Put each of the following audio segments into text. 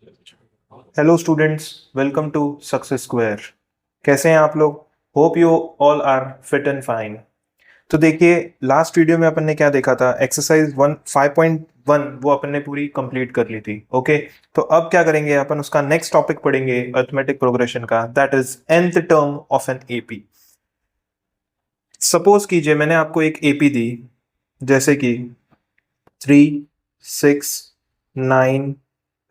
Hello students, welcome to success square. कैसे हैं आप लोग? Hope you all are fit and fine. तो देखिए, लास्ट वीडियो में अपन ने क्या देखा था, एक्सरसाइज 5.1 वो अपन ने पूरी कंप्लीट कर ली थी। ओके, तो अब क्या करेंगे, अपन उसका नेक्स्ट टॉपिक पढ़ेंगे अरिथमेटिक प्रोग्रेशन का, that is nth term of an AP. Suppose कीजिए मैंने आपको एक एपी दी, जैसे कि 3, 6, 9,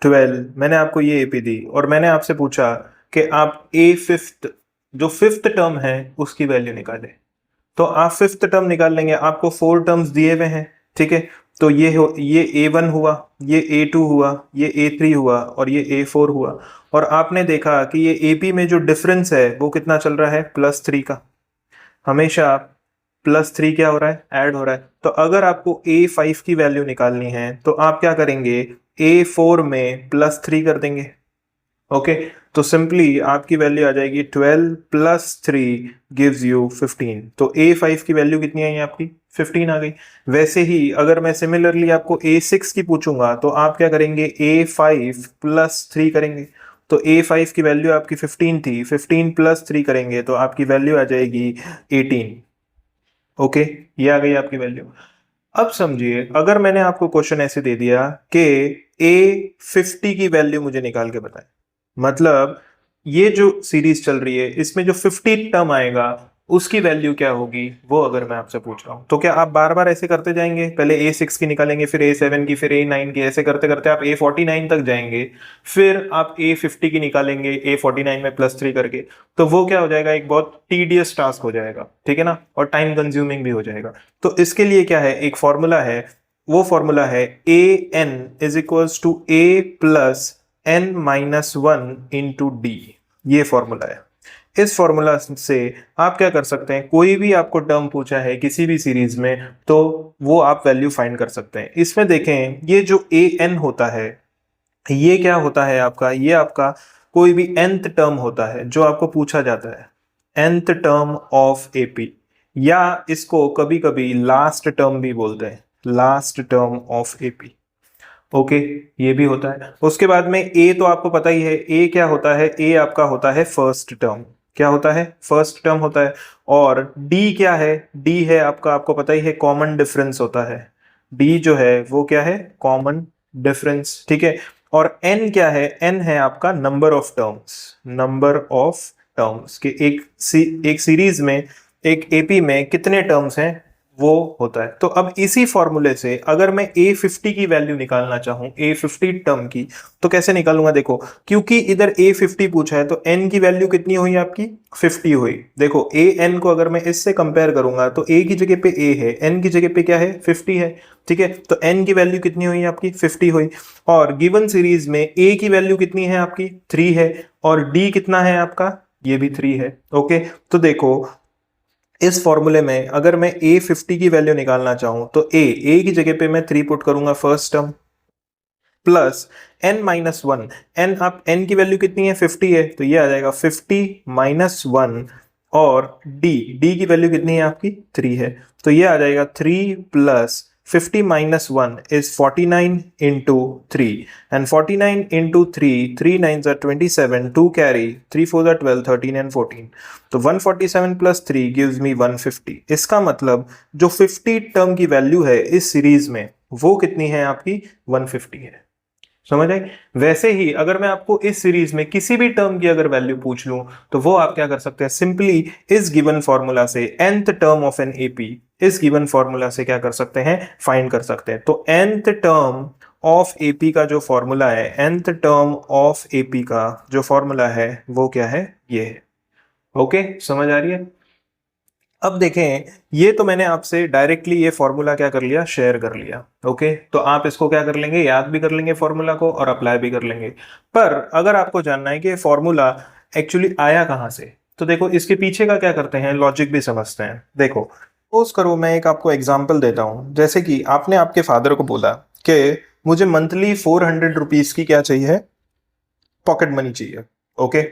12। मैंने आपको ये एपी दी और मैंने आपसे पूछा कि आप ए फिफ्थ, जो फिफ्थ टर्म है उसकी वैल्यू निकालें। तो आप फिफ्थ टर्म निकाल लेंगे, आपको फोर टर्म्स दिए हुए हैं। ठीक है, तो ये A1 हुआ, ये A2 हुआ, ये A3 हुआ और ये A4 हुआ। और आपने देखा कि ये एपी में जो डिफरेंस है वो कितना चल रहा है, +3 का। हमेशा +3 क्या हो रहा है, ऐड हो रहा है। तो अगर आपको A5 की वैल्यू निकालनी है तो आप क्या करेंगे, A4 में +3 कर देंगे। ओके, तो सिंपली आपकी वैल्यू आ जाएगी 12 + 3 गिव्स यू 15। तो A5 की वैल्यू कितनी आई आपकी, 15 आ गई। वैसे ही अगर मैं सिमिलरली आपको A6 की पूछूंगा तो आप क्या करेंगे, A5 + 3 करेंगे। तो A5 की वैल्यू आपकी 15 थी, 15 + 3 करेंगे तो आपकी वैल्यू आ जाएगी 18। ओके, ये आ गई आपकी वैल्यू। अब समझिए, अगर मैंने आपको क्वेश्चन ऐसे दे दिया कि A50 की वैल्यू मुझे निकाल के बताएं, मतलब ये जो सीरीज चल रही है इसमें जो 50 टर्म आएगा उसकी वैल्यू क्या होगी, वो अगर मैं आपसे पूछ रहा हूं तो क्या आप बार बार ऐसे करते जाएंगे, पहले A6 की निकालेंगे, फिर A7 की, फिर A9 की, ऐसे करते करते आप A49 तक जाएंगे, फिर आप A50 की निकालेंगे A49 में +3 करके। तो वो क्या हो जाएगा, एक बहुत टीडियस टास्क हो जाएगा, ठीक है ना, और टाइम कंज्यूमिंग भी हो जाएगा। तो इसके लिए क्या है, एक फॉर्मूला है, वो फॉर्मूला है AN is equals to A plus n-1 into D. ये फॉर्मूला है। इस फॉर्मूला से आप क्या कर सकते हैं, कोई भी आपको टर्म पूछा है किसी भी सीरीज में तो वो आप वैल्यू फाइंड कर सकते हैं। इसमें देखें, ये जो an होता है ये क्या होता है आपका, ये आपका कोई भी nth टर्म होता है जो आपको पूछा जाता है, nth टर्म ऑफ एपी, या इसको कभी कभी लास्ट टर्म भी बोलते हैं, last term of AP. Okay, ये भी होता है। उसके बाद में ए तो आपको पता ही है, ए क्या होता है, ए आपका होता है फर्स्ट टर्म। क्या होता है, फर्स्ट टर्म होता है। और डी क्या है, डी है आपका, आपको पता ही है, कॉमन डिफरेंस होता है। डी जो है वो क्या है, कॉमन डिफरेंस। ठीक है, और एन क्या है, एन है आपका number of terms, number of terms के एक सीरीज में, एक एपी में कितने टर्म्स हैं वो होता है। तो अब इसी फॉर्मूले से अगर मैं A50 की वैल्यू निकालना चाहूं, A50 टर्म की, तो कैसे निकालूंगा, देखो, क्योंकि इधर A50 पूछा है तो n की वैल्यू कितनी हुई आपकी, 50 हुई। देखो an को अगर मैं इससे कंपेयर करूंगा तो a की जगह पे a है, n की जगह पे क्या है, 50 है। ठीक है, तो n की वैल्यू कितनी हुई आपकी, 50 हुई। और गिवन सीरीज में a की वैल्यू कितनी है आपकी, 3 है, और d कितना है आपका, ये भी 3 है। ओके, तो देखो, इस फॉर्मूले में अगर मैं A50 की वैल्यू निकालना चाहूं तो a की जगह पे मैं 3 पुट करूंगा first term, plus n-1, n, आप n की वैल्यू कितनी है, 50 है, तो ये आ जाएगा 50-1। और d की वैल्यू कितनी है आपकी, 3 है, तो ये आ जाएगा 3 plus 50-1 is 49 into 3, and 49 into 3, 3 9s are 27, 2 carry, 3 4s are 12, 13 and 14। तो 147 plus 3 gives me 150। इसका मतलब जो 50 टर्म की वैल्यू है इस सीरीज में वो कितनी है आपकी, 150 है। समझ आई? वैसे ही अगर मैं आपको इस सीरीज में किसी भी टर्म की अगर वैल्यू पूछ लूं तो वो आप क्या कर सकते हैं, सिंपली इस गिवन फॉर्मूला से nth term of an AP, इस गिवन फॉर्मूला से क्या कर सकते हैं, फाइंड कर सकते हैं। तो nth टर्म ऑफ एपी का जो फॉर्मूला है, nth टर्म ऑफ एपी का जो फॉर्मूला है वो क्या है, ये है। ओके, समझ आ रही है? अब देखें, ये तो मैंने आपसे डायरेक्टली ये फॉर्मूला क्या कर लिया, शेयर कर लिया। ओके, तो आप इसको क्या कर लेंगे, याद भी कर लेंगे फॉर्मूला को और अप्लाई भी कर लेंगे। पर अगर आपको जानना है कि फॉर्मूला एक्चुअली आया कहां से, तो देखो इसके पीछे का क्या करते हैं, लॉजिक भी समझते हैं। देखो, सपोज करो मैं एक आपको एग्जाम्पल देता हूं, जैसे कि आपने आपके फादर को बोला कि मुझे मंथली 400 रुपीज की क्या चाहिए, पॉकेट मनी चाहिए। ओके,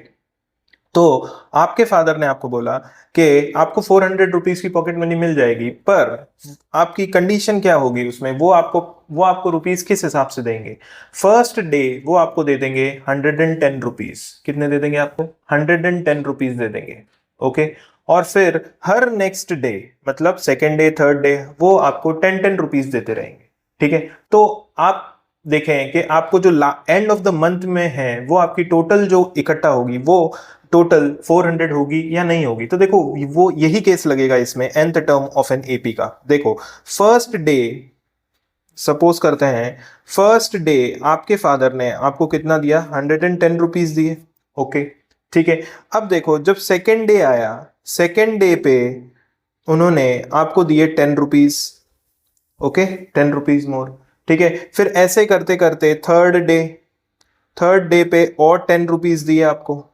तो आपके फादर ने आपको बोला कि आपको 400 रुपीज की पॉकेट मनी मिल जाएगी, पर आपकी कंडीशन क्या होगी उसमें, वो आपको रुपीस किस हिसाब से देंगे। फर्स्ट डे वो आपको दे देंगे 110 रुपीज। कितने दे देंगे आपको? 110 रुपीज दे देंगे। ओके। और फिर हर नेक्स्ट डे, मतलब सेकेंड डे, थर्ड डे, वो आपको 10 रुपीज देते रहेंगे। ठीक है। तो आप देखें कि आपको जो एंड ऑफ द मंथ में है वो आपकी टोटल जो इकट्ठा होगी वो टोटल 400 होगी या नहीं होगी। तो देखो वो यही केस लगेगा इसमें nth term of an AP का। देखो फर्स्ट डे, सपोज करते हैं फर्स्ट डे आपके फादर ने आपको कितना दिया? 110 रुपीज दिए। ओके, ठीक है। अब देखो जब सेकेंड डे आया, सेकेंड डे पे उन्होंने आपको दिए 10 रुपीज। Okay, 10 rupees more. ठीक है। फिर ऐसे करते करते थर्ड डे पे और 10 रुपीज दिए आपको।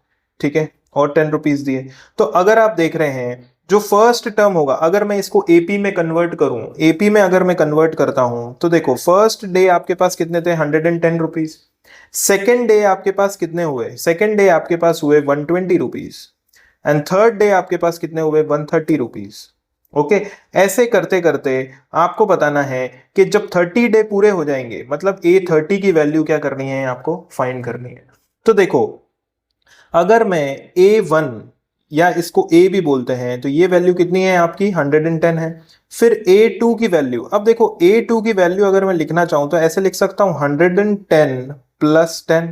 ठीक है, और 10 रुपीज दिए। तो अगर आप देख रहे हैं जो फर्स्ट टर्म होगा, अगर मैं इसको एपी में कन्वर्ट करूं, एपी में अगर मैं कन्वर्ट करता हूं, तो देखो फर्स्ट डे आपके पास कितने थे? 110 रुपीज। सेकेंड डे आपके पास कितने हुए? सेकेंड डे आपके पास हुए 120 रुपीज। एंड थर्ड डे आपके पास कितने हुए? 130 रुपीज। ओके। ऐसे करते करते आपको बताना है कि जब 30 डे पूरे हो जाएंगे, मतलब A30 की वैल्यू क्या करनी है आपको? फाइंड करनी है। तो देखो अगर मैं A1, या इसको A भी बोलते हैं, तो ये वैल्यू कितनी है आपकी? 110 है। फिर A2 की वैल्यू, अब देखो A2 की वैल्यू अगर मैं लिखना चाहूं तो ऐसे लिख सकता हूं 110 प्लस 10।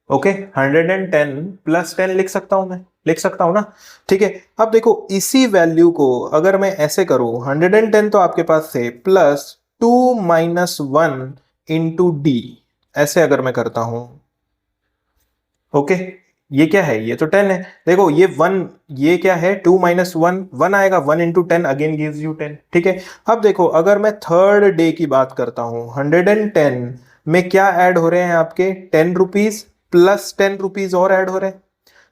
ओके, 110 प्लस 10 लिख सकता हूं, मैं लिख सकता हूं ना। ठीक है। अब देखो इसी वैल्यू को अगर मैं ऐसे करूं, 110 तो आपके पास थे, प्लस 2 माइनस 1 इंटू डी, ऐसे अगर मैं करता हूं। ओके, ये क्या है? ये तो 10 है। देखो ये 1, ये क्या है? 2 माइनस 1, 1 आएगा, 1 इंटू 10 अगेन गिव्स यू 10। ठीक है। अब देखो अगर मैं थर्ड डे की बात करता हूं, 110 में क्या ऐड हो रहे हैं आपके? 10 रुपीज प्लस 10 रुपीज और ऐड हो रहे हैं।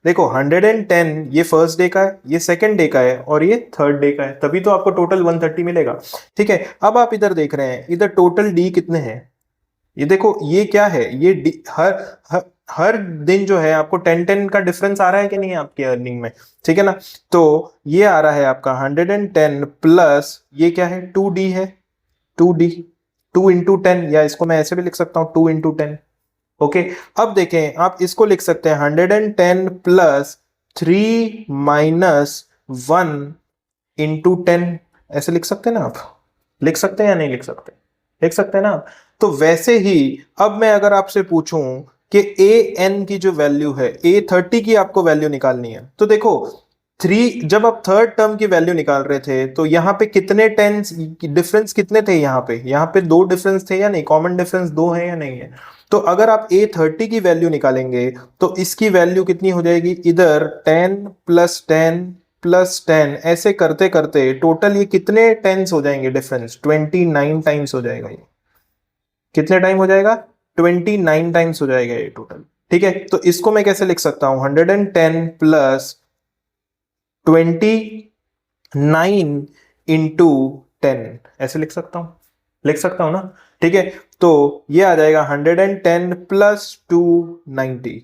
देखो 110 ये फर्स्ट डे का है, ये सेकंड डे का है, और ये थर्ड डे का है, तभी तो आपको टोटल 130 मिलेगा। ठीक है। अब आप इधर देख रहे हैं, इधर टोटल डी कितने हैं? ये देखो ये क्या है? ये हर दिन जो है आपको 10-10 का डिफरेंस आ रहा है कि नहीं है आपकी अर्निंग में? ठीक है ना। तो ये आ रहा है आपका 110 प्लस ये क्या है? 2D है, 2D, 2 इंटू 10, या इसको मैं ऐसे भी लिख सकता हूं 2 इंटू 10। ओके। अब देखें आप इसको लिख सकते हैं 110 प्लस 3 माइनस 1 इंटू 10, ऐसे लिख सकते हैं ना आप? लिख सकते हैं या नहीं लिख सकते? लिख सकते हैं ना आप? तो वैसे ही अब मैं अगर आपसे पूछूं कि an की जो वैल्यू है, A30 की आपको वैल्यू निकालनी है, तो देखो 3, जब आप थर्ड टर्म की वैल्यू निकाल रहे थे तो यहाँ पे कितने टेंस डिफरेंस कितने थे? यहाँ पे 2 डिफरेंस थे या नहीं? कॉमन डिफरेंस 2 है या नहीं है? तो अगर आप A30 की वैल्यू निकालेंगे तो इसकी वैल्यू कितनी हो जाएगी? इधर 10 प्लस 10 प्लस 10, ऐसे करते करते टोटल ये कितने टेंस हो जाएंगे डिफरेंस? 29 टाइम्स हो जाएगा। ये कितने टाइम हो जाएगा? 29 टाइम्स हो जाएगा ये टोटल। ठीक है। तो इसको मैं कैसे लिख सकता हूं? 110 प्लस 29 इंटू 10, ऐसे लिख सकता हूं, लिख सकता हूं ना। ठीक है। तो ये आ जाएगा 110 प्लस 290।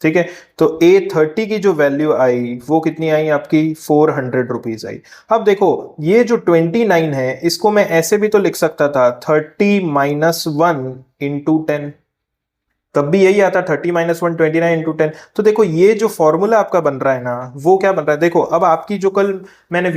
ठीक है। तो A30 की जो वैल्यू आई वो कितनी आई आपकी? 400 रुपीज आई। अब देखो ये जो 29 है इसको मैं ऐसे भी तो लिख सकता था 30 माइनस 1 इंटू 10, तब भी यही आता 30 माइनस 1 29 इंटू 10। तो देखो ये जो फॉर्मूला आपका बन रहा है ना, वो क्या बन रहा है? देखो अब आपकी जो कल मैंने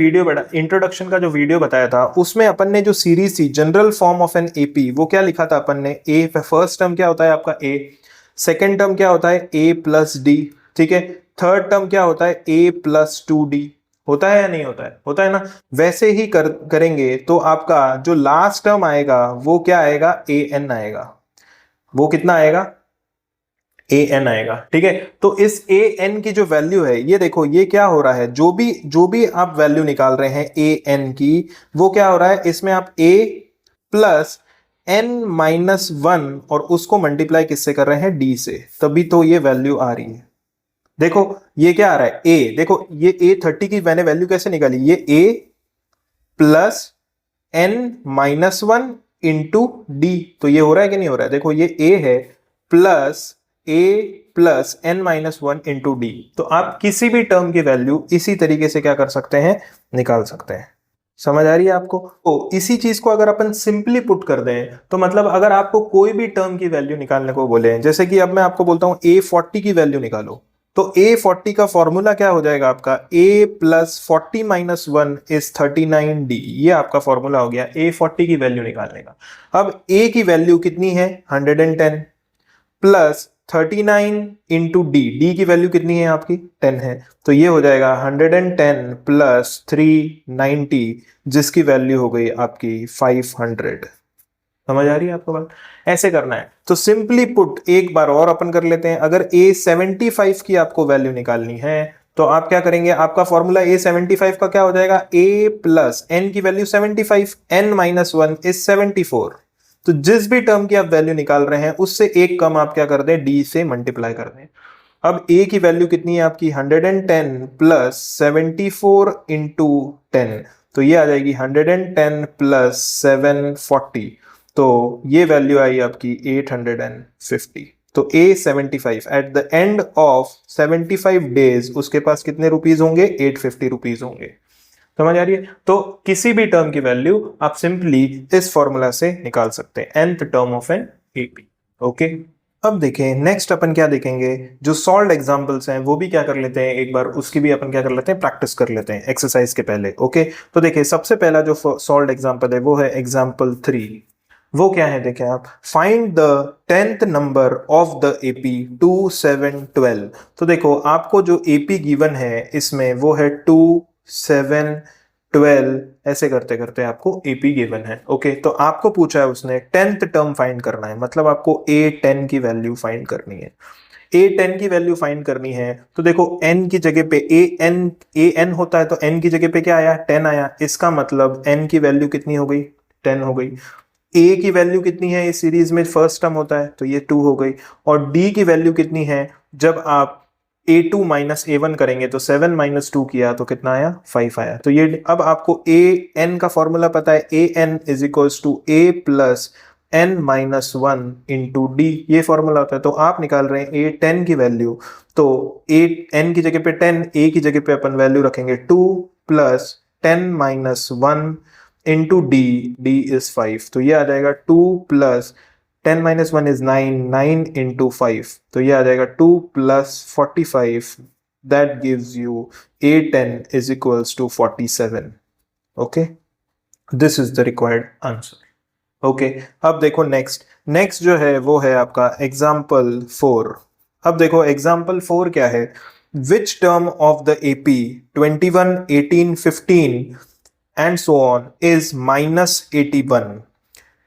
इंट्रोडक्शन का जो वीडियो बताया था उसमें अपन ने जो सीरीज थी general form of an AP, वो क्या लिखा था अपन ने? ए, फर्स्ट टर्म क्या होता है आपका? ए। सेकेंड टर्म क्या होता है? ए प्लस डी। ठीक है। थर्ड टर्म क्या होता है? ए प्लस 2D। होता है या नहीं होता है? होता है ना। वैसे ही करेंगे तो आपका जो लास्ट टर्म आएगा वो क्या आएगा? an आएगा। वो कितना आएगा? an आएगा। ठीक है। तो इस an की जो वैल्यू है, ये देखो ये क्या हो रहा है, जो भी आप वैल्यू निकाल रहे हैं an की, वो क्या हो रहा है? इसमें आप a प्लस n माइनस 1 और उसको मल्टीप्लाई किससे कर रहे हैं? d से, तभी तो ये वैल्यू आ रही है। देखो ये क्या आ रहा है? a, देखो ये A30 की मैंने वैल्यू कैसे निकाली? ये a plus n minus 1 into D, तो ये हो रहा है कि नहीं हो रहा है? देखो ये a है plus a plus n minus one into D. तो आप किसी भी टर्म की वैल्यू इसी तरीके से क्या कर सकते हैं, निकाल सकते हैं। समझ आ रही है आपको? तो इसी चीज को अगर अपन सिंपली पुट कर दें तो मतलब अगर आपको कोई भी टर्म की वैल्यू निकालने को बोले, जैसे कि अब मैं आपको बोलता हूं a40 की वैल्यू निकालो, तो a40 का फॉर्मूला क्या हो जाएगा आपका, a plus 40 minus one is 39d। ये आपका फॉर्मूला हो गया a40 की वैल्यू निकालने का। अब a की वैल्यू कितनी है 110 प्लस 39 इंटू डी, डी की वैल्यू कितनी है आपकी 10 है, तो ये हो जाएगा 110 प्लस 390 जिसकी वैल्यू हो गई आपकी 500। समझ आ रही है आपको बात? ऐसे करना है। तो सिंपली पुट एक बार और अपन कर लेते हैं। अगर a75 की आपको वैल्यू निकालनी है तो आप क्या करेंगे, आपका फॉर्मूला a75 का क्या हो जाएगा, a प्लस n की value 75, n minus one is 74। तो जिस भी टर्म की आप वैल्यू निकाल रहे हैं उससे एक कम आप क्या कर दें, d से मल्टीप्लाई कर दें। अब a की वैल्यू कितनी है आपकी 110 प्लस 74 इंटू 10, तो ये आ जाएगी 110 प्लस 740, तो ये वैल्यू आई आपकी 850। तो a75 at the end of 75 days उसके पास कितने रुपीज होंगे, 850 रुपीज होंगे। समझ आ रही है? तो किसी भी टर्म की वैल्यू आप सिंपली इस फॉर्मूला से निकाल सकते हैं, nth term of an AP. Okay, अब देखें नेक्स्ट अपन क्या देखेंगे, जो सॉल्व्ड एग्जांपल्स हैं वो भी क्या कर लेते हैं, एक बार उसकी भी अपन क्या कर लेते हैं, प्रैक्टिस कर लेते हैं एक्सरसाइज के पहले। ओके, तो देखिए सबसे पहला जो सॉल्व्ड एग्जांपल है वो है एग्जांपल 3। वो क्या है, देखें आप, find the 10th number of the AP 2 7 12। तो देखो आपको जो एपी गिवन है इसमें वो है 2 7 12, ऐसे करते करते आपको एपी गिवन है। ओके, तो आपको पूछा है उसने 10th टर्म फाइंड करना है, मतलब आपको a10 की वैल्यू फाइंड करनी है। a10 की वैल्यू फाइंड करनी है तो देखो n की जगह पे an होता है, तो n की जगह पे क्या आया, 10 आया। इसका मतलब n की वैल्यू कितनी हो गई, 10 हो गई। a की वैल्यू कितनी है, इस सीरीज में फर्स्ट टर्म होता है तो ये 2 हो गई। और d की वैल्यू कितनी है, जब आप a2 माइनस a1 करेंगे तो 7 माइनस 2 किया तो कितना आया, 5 आया। तो ये अब आपको an का फॉर्मूला पता है, an is equals to a plus n minus one into D, ये फॉर्मूला होता है। तो आप निकाल रहे हैं a10 की वैल्यू, तो n की जगह पे 10, a की जगह पे अपन वैल्यू रखेंगे 2 plus 10 minus one into D is 5, तो ये आ जाएगा 2 plus 10 minus one is 9, 9 into 5, तो ये आ जाएगा 2 plus 45, that gives you a10 is equals to 47। Okay, this is the required answer. Okay, अब देखो नेक्स्ट जो है वो है आपका एग्जाम्पल 4। अब देखो एग्जाम्पल 4 क्या है, which term of the AP 21 18 15 and so on is minus 81,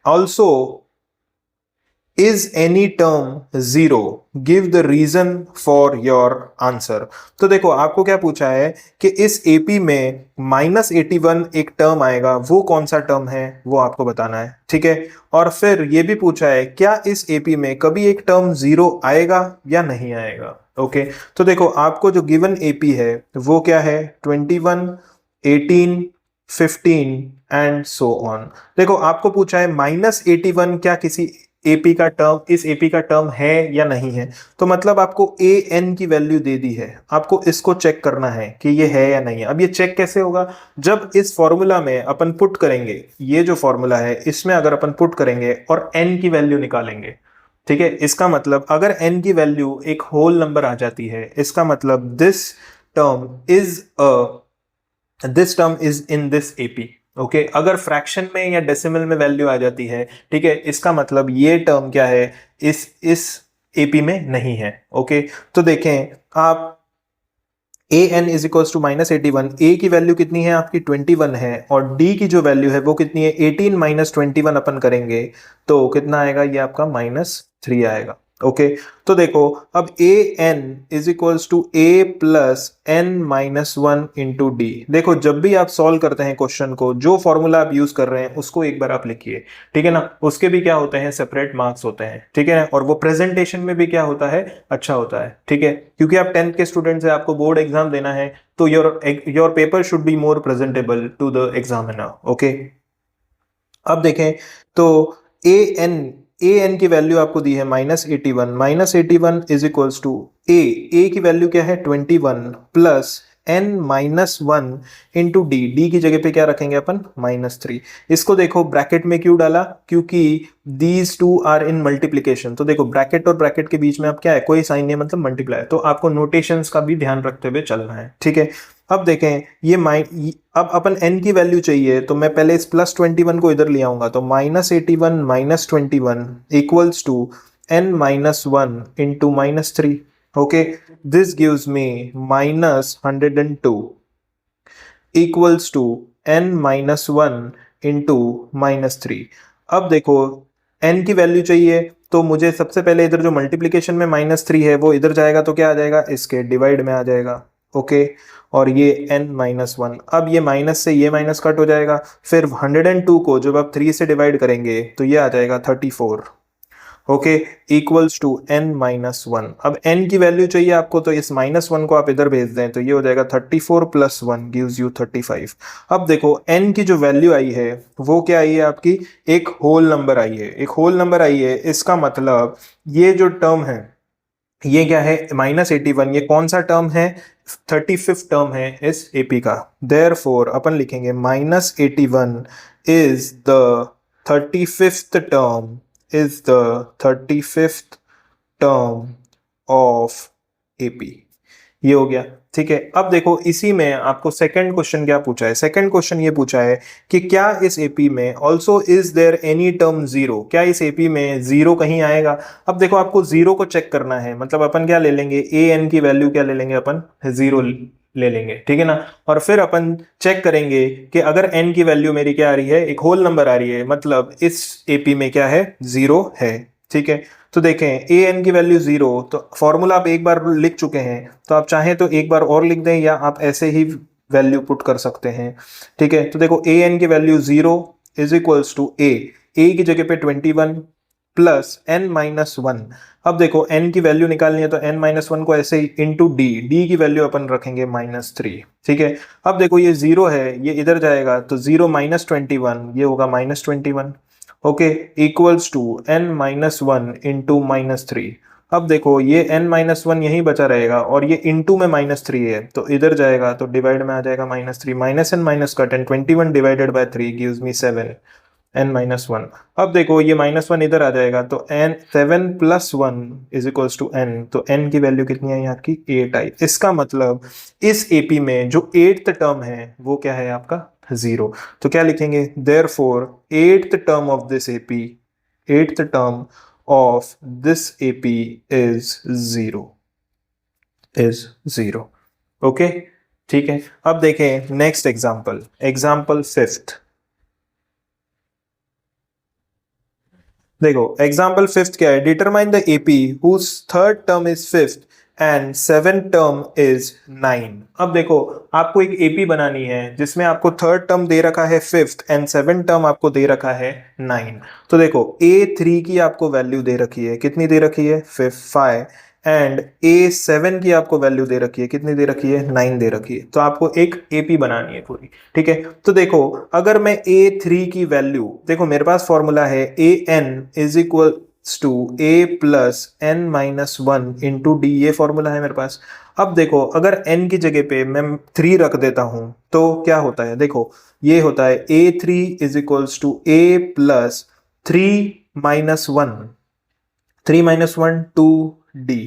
also is any term zero, give the reason for your answer। तो देखो आपको क्या पूछा है कि इस एपी में -81 एक टर्म आएगा, वो कौन सा टर्म है वो आपको बताना है, ठीक है। और फिर ये भी पूछा है क्या इस एपी में कभी एक टर्म जीरो आएगा या नहीं आएगा। ओके, तो देखो आपको जो गिवन एपी है वो क्या है, 21 18 15 एंड सो ऑन। देखो आपको पूछा है -81 क्या किसी एपी का टर्म, इस एपी का टर्म है या नहीं है, तो मतलब आपको ए एन की वैल्यू दे दी है, आपको इसको चेक करना है कि ये है या नहीं है। अब ये चेक कैसे होगा, जब इस फॉर्मूला में अपन पुट करेंगे, ये जो फॉर्मूला है इसमें अगर अपन पुट करेंगे और एन की वैल्यू निकालेंगे, ठीक है, इसका मतलब अगर एन की वैल्यू एक होल नंबर आ जाती है, इसका मतलब this term is in this AP. Okay, अगर फ्रैक्शन में या डेसिमल में वैल्यू आ जाती है, ठीक है, इसका मतलब ये टर्म क्या है, इस एपी में नहीं है। ओके, तो देखें आप ए एन इज इक्वल्स टू -81, ए की वैल्यू कितनी है आपकी 21 है, और डी की जो वैल्यू है वो कितनी है 18 माइनस 21 अपन करेंगे तो कितना आएगा, ये आपका -3 आएगा। ओके, तो देखो अब a n is equals to A plus N minus one into d. देखो जब भी आप सॉल्व करते हैं क्वेश्चन को, जो फॉर्मूला आप यूज कर रहे हैं उसको एक बार आप लिखिए, ठीक है ना। उसके भी क्या होते हैं, सेपरेट मार्क्स होते हैं, ठीक है, और वो प्रेजेंटेशन में भी क्या होता है, अच्छा होता है, ठीक है, क्योंकि आप 10th के स्टूडेंट्स हैं, आपको बोर्ड एग्जाम देना है, तो your paper should be more presentable to the examiner. Okay, अब देखें तो ए एन ए एन की वैल्यू आपको दी है -81 इज इक्वल्स टू ए की वैल्यू क्या है 21 प्लस n -1 इंटू डी की जगह पे क्या रखेंगे अपन -3। इसको देखो ब्रैकेट में क्यों डाला, क्योंकि these two are in multiplication. तो देखो ब्रैकेट और ब्रैकेट के बीच में अब क्या है, कोई साइन नहीं, मतलब मल्टीप्लाई। तो आपको नोटेशंस का भी ध्यान रखते हुए चलना है, ठीक है। अब देखें ये अब अपन n की वैल्यू चाहिए, तो मैं पहले इस +21 को इधर ले आऊंगा, तो -81 -21 equals to n -1 into -3। okay, this gives me -102 equals to n -1 into -3। अब देखो n की वैल्यू चाहिए, तो मुझे सबसे पहले इधर जो मल्टीप्लिकेशन में -3 है वो इधर जाएगा, तो क्या आ जाएगा, इसके डिवाइड में आ जाएगा। ओके, और ये n -1, अब ये माइनस से ये माइनस कट हो जाएगा, फिर 102 को जब आप 3 से डिवाइड करेंगे तो ये आ जाएगा 34। Okay, equals to n -1। अब n की वैल्यू चाहिए आपको, तो इस -1 को आप इधर भेज दें, तो ये हो जाएगा 34 + 1 गिव्स यू 35। अब देखो n की जो वैल्यू आई है वो क्या आई है आपकी, एक होल नंबर आई है, एक होल नंबर आई है। इसका मतलब ये जो टर्म है ये क्या है, -81, ये कौन सा टर्म है, 35th टर्म है इस एपी का। देयरफॉर अपन लिखेंगे -81 is the 35th term, is the 35th term of AP। ये हो गया, ठीक है। अब देखो इसी में आपको सेकंड क्वेश्चन क्या पूछा है, सेकंड क्वेश्चन ये पूछा है कि क्या इस एपी में also is there any term zero, क्या इस एपी में जीरो कहीं आएगा। अब देखो आपको जीरो को चेक करना है, मतलब अपन क्या ले लेंगे, ए एन की वैल्यू क्या ले लेंगे अपन, जीरो ले लेंगे, ठीक है ना। और फिर अपन चेक करेंगे कि अगर n की वैल्यू मेरी क्या आ रही है, एक होल नंबर आ रही है, मतलब इस एपी में क्या है, जीरो है, ठीक है। तो देखें ए एन की वैल्यू जीरो, तो फॉर्मूला आप एक बार लिख चुके हैं, तो आप चाहें तो एक बार और लिख दें, या आप ऐसे ही वैल्यू पुट कर सकते हैं, ठीक है। तो देखो ए एन की value zero is equals to a की जगह पे 21 प्लस n -1। अब देखो n की वैल्यू निकालनी है, तो n -1 को ऐसे ही इंटू डी की वैल्यू अपन रखेंगे -3, ठीक है। अब देखो ये जीरो है, ये इधर जाएगा, तो 0 -21 ये होगा -21। Okay, equals to n -1 into -3। अब देखो ये n -1 यहीं बचा रहेगा, और ये इंटू में -3 है, तो इधर जाएगा, तो डिवाइड में आ जाएगा -3, minus N minus cut, and 21 divided by 3 gives me 7 n -1। अब देखो ये -1 इधर आ जाएगा, तो n 7 + 1 is equals to n, तो n की वैल्यू कितनी आई आपकी, 8 आई। इसका मतलब इस एपी में जो 8th टर्म है वो क्या है आपका, जीरो। तो क्या लिखेंगे, therefore 8th term of this AP, 8th term of this AP is zero, is zero. Okay, ठीक है। अब देखें नेक्स्ट एग्जांपल, एग्जांपल 5th। देखो एग्जाम्पल 5th क्या है, determine the AP whose third term is 5th and 7th term is 9। अब देखो आपको एक एपी बनानी है जिसमें आपको थर्ड टर्म दे रखा है 5th एंड 7th टर्म आपको दे रखा है 9। तो देखो A3 की आपको वैल्यू दे रखी है, कितनी दे रखी है, 5, एंड A7 की आपको वैल्यू दे रखी है, कितनी दे रखी है, 9 दे रखी है। तो आपको एक एपी बनानी है पूरी, ठीक है। तो देखो अगर मैं A3 की वैल्यू, देखो मेरे पास फॉर्मूला है AN is equal to A plus n -1 into D, ये फॉर्मूला है मेरे पास। अब देखो अगर n की जगह पे मैं 3 रख देता हूं तो क्या होता है, देखो ये होता है A3 is equals to A plus 3 -1, 3 -1 2d,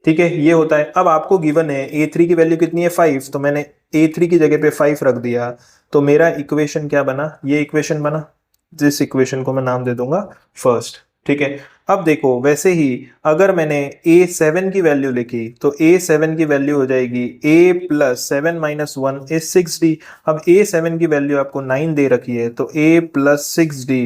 ठीक है, ये होता है। अब आपको गिवन है A3 की वैल्यू कितनी है, 5, तो मैंने A3 की जगह पे 5 रख दिया, तो मेरा इक्वेशन क्या बना, ये इक्वेशन बना, जिस इक्वेशन को मैं नाम दे दूंगा फर्स्ट, ठीक है। अब देखो वैसे ही अगर मैंने A7 की वैल्यू लिखी, तो A7 की वैल्यू हो जाएगी A प्लस 7 -1 इज 6d। अब A7 की वैल्यू आपको 9 दे रखी है, तो A plus 6d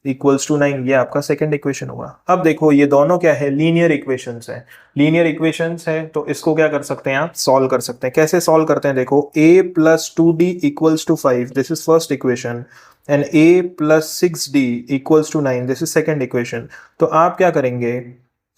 equals to 9, ये आपका सेकंड इक्वेशन होगा। अब देखो ये दोनों क्या है, लीनियर इक्वेशंस है, लीनियर इक्वेशंस है, तो इसको क्या कर सकते हैं आप, सॉल्व कर सकते हैं। कैसे सॉल्व करते हैं, देखो A plus 2d equals to 5, this is first equation, and A plus 6d equals to 9, this is second equation. तो आप क्या करेंगे,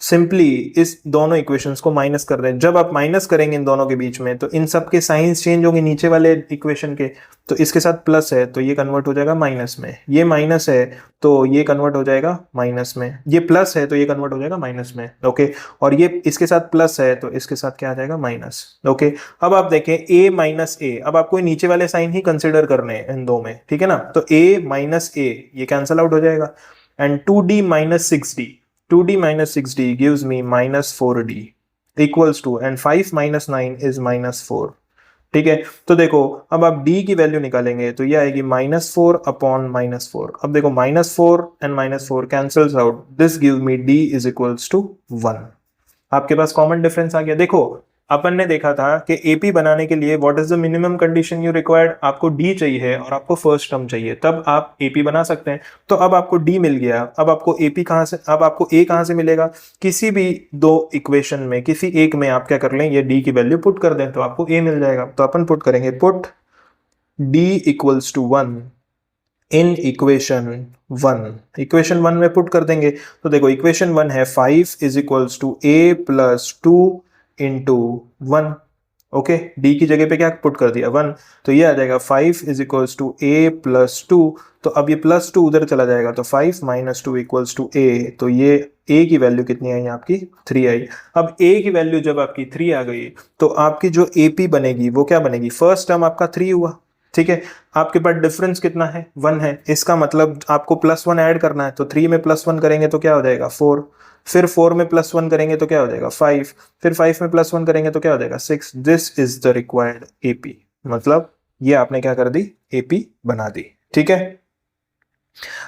सिंपली इस दोनों इक्वेशंस को माइनस कर रहे हैं। जब आप माइनस करेंगे इन दोनों के बीच में तो इन सब के साइंस चेंज होंगे नीचे वाले इक्वेशन के। तो इसके साथ प्लस है तो ये कन्वर्ट हो जाएगा माइनस में, ये माइनस है तो ये कन्वर्ट हो जाएगा माइनस में, ये प्लस है तो ये कन्वर्ट हो जाएगा माइनस में। ओके, और ये इसके साथ प्लस है तो इसके साथ क्या आ जाएगा माइनस। ओके, अब आप देखें a माइनस ए, अब आपको नीचे वाले साइन ही कंसिडर करने हैं इन दो में, ठीक है ना। तो a माइनस ए ये कैंसल आउट हो जाएगा and 2d minus 6d, 2d minus 6d gives me minus 4d equals to, and 5 minus 9 is minus 4। ठीक है, तो देखो अब आप d की वैल्यू निकालेंगे तो ये आएगी -4 अपॉन -4। अब देखो -4 and -4 cancels out, this give me d is equals to 1। आपके पास कॉमन डिफरेंस आ गया। देखो अपन ने देखा था कि एपी बनाने के लिए what is the minimum condition you required, आपको डी चाहिए और आपको फर्स्ट टर्म चाहिए, तब आप एपी बना सकते हैं। तो अब आपको डी मिल गया, अब आपको एपी कहां से, अब आपको ए कहां से मिलेगा, किसी भी दो इक्वेशन में किसी एक में आप क्या कर लें, ये डी की वैल्यू पुट कर दें तो आपको ए मिल जाएगा। तो अपन पुट करेंगे, put D equals to 1 in equation 1, equation 1 में पुट कर देंगे। तो देखो इक्वेशन 1 है 5 is equals to A plus 2 into 1। Okay, D की जगह पे क्या पुट कर दिया 1, तो ये आ जाएगा 5 is equals to A plus 2। तो अब ये प्लस 2 उधर चला जाएगा तो 5 माइनस 2 इक्वल्स टू ए, तो ये ए की वैल्यू कितनी आई आपकी 3 आई। अब ए की वैल्यू जब आपकी 3 आ गई तो आपकी जो एपी बनेगी वो क्या बनेगी, फर्स्ट टर्म आपका 3 हुआ, ठीक है। आपके पास डिफरेंस कितना है 1 है, इसका मतलब आपको +1 ऐड करना है, तो 3 में +1 करेंगे तो क्या हो जाएगा 4, फिर 4 में +1 करेंगे तो क्या हो जाएगा 5, फिर 5 में +1 करेंगे तो क्या हो जाएगा 6। This is the required AP, मतलब ये आपने क्या कर दी, एपी बना दी, ठीक है।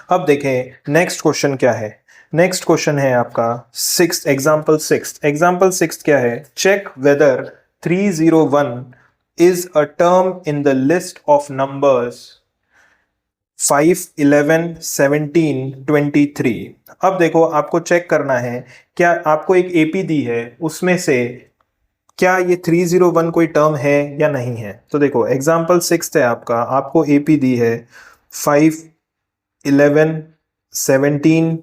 अब देखें नेक्स्ट क्वेश्चन क्या है। नेक्स्ट क्वेश्चन है आपका एग्जाम्पल सिक्स क्या है, check whether 301 is a term in the list of numbers 5, 11, 17, 23। अब देखो आपको चेक करना है, क्या आपको एक एपी दी है उसमें से क्या ये 301 कोई टर्म है या नहीं है। तो देखो एग्जाम्पल 6 है आपका, आपको एपी दी है 5, 11, 17,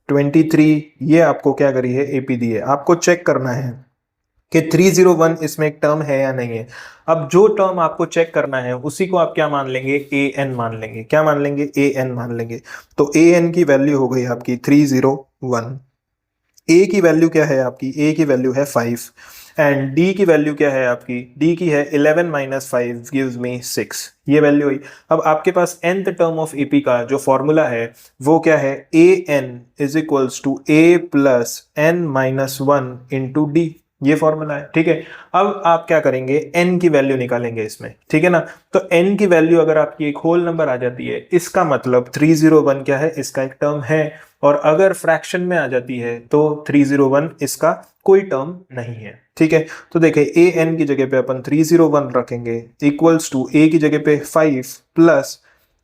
23, ये आपको क्या करी है एपी दी है। आपको चेक करना है कि 301 इसमें एक टर्म है या नहीं है। अब जो टर्म आपको चेक करना है उसी को आप क्या मान लेंगे, ए एन मान लेंगे। क्या मान लेंगे, ए एन मान लेंगे। तो ए एन की वैल्यू हो गई आपकी 301। ए की वैल्यू क्या है आपकी, ए की वैल्यू है 5 एंड डी की वैल्यू क्या है आपकी, डी की है 11 माइनस 5 गिव्स मी 6, ये वैल्यू हुई। अब आपके पास nth टर्म ऑफ एपी का जो फॉर्मूला है वो क्या है, a n is equals to A plus N minus 1 into D, ये फॉर्मूला है, ठीक है। अब आप क्या करेंगे, n की वैल्यू निकालेंगे इसमें, ठीक है ना। तो n की वैल्यू अगर आपकी एक होल नंबर आ जाती है इसका मतलब 301 क्या है, इसका एक टर्म है, और अगर फ्रैक्शन में आ जाती है तो 301 इसका कोई टर्म नहीं है, ठीक है। तो देखें ए एन की जगह पे अपन 301 रखेंगे इक्वल्स टू ए की जगह पे 5 plus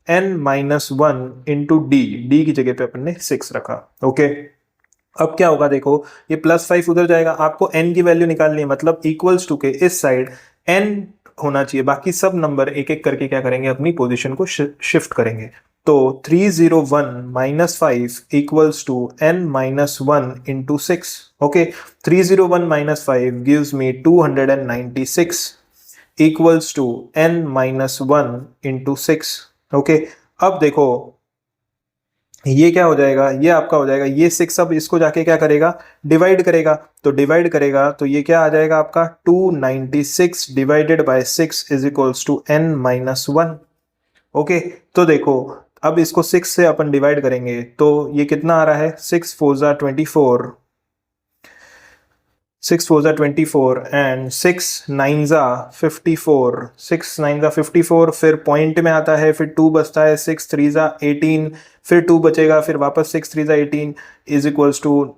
n minus 1 into D, D की जगह पे अपन ने 6 रखा, ओके। अब क्या होगा देखो, ये +5 उधर जाएगा, आपको n की वैल्यू निकालनी है, मतलब इक्वल्स टू के इस साइड n होना चाहिए, बाकी सब नंबर एक एक करके क्या करेंगे, अपनी पोजीशन को शिफ्ट करेंगे। तो 301 minus 5 equals to n minus 1 into 6, okay. 301 minus 5 gives me 296 equals to n minus 1 into 6, okay. अब देखो ये क्या हो जाएगा, ये आपका हो जाएगा, ये 6 अब इसको जाके क्या करेगा, डिवाइड करेगा। तो डिवाइड करेगा तो ये क्या आ जाएगा आपका 296 divided by 6 is equals to n minus 1, okay. तो देखो अब इसको 6 से अपन डिवाइड करेंगे तो ये कितना आ रहा है, 6 4 जा 24, 6 4 जा 24 एंड 6 9 जा 54, 6 9 जा 54, फिर पॉइंट में आता है, फिर 2 बचता है, 6 3 जा 18, फिर 2 बचेगा, फिर वापस 6 3 जा 18 इज इक्वल्स टू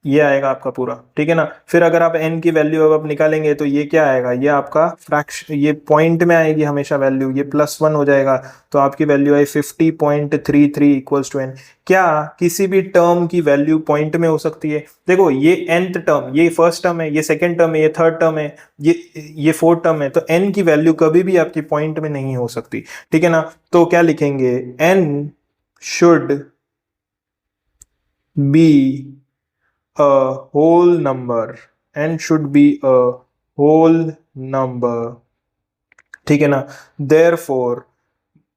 ये आएगा आपका पूरा, ठीक है ना। फिर अगर आप n की वैल्यू अब निकालेंगे तो ये क्या आएगा, ये आपका फ्रैक्शन, ये पॉइंट में आएगी हमेशा वैल्यू, ये +1 हो जाएगा, तो आपकी वैल्यू आई 50.33 इक्वल्स टू n। क्या किसी भी टर्म की वैल्यू पॉइंट में हो सकती है, देखो ये nth टर्म, ये फर्स्ट टर्म है, ये सेकंड टर्म है, ये थर्ड टर्म है, ये फोर्थ टर्म है, तो n की वैल्यू कभी भी आपकी पॉइंट में नहीं हो सकती, ठीक है ना। तो क्या लिखेंगे, n should be a whole number, n should be a whole number, ठीक है ना. Therefore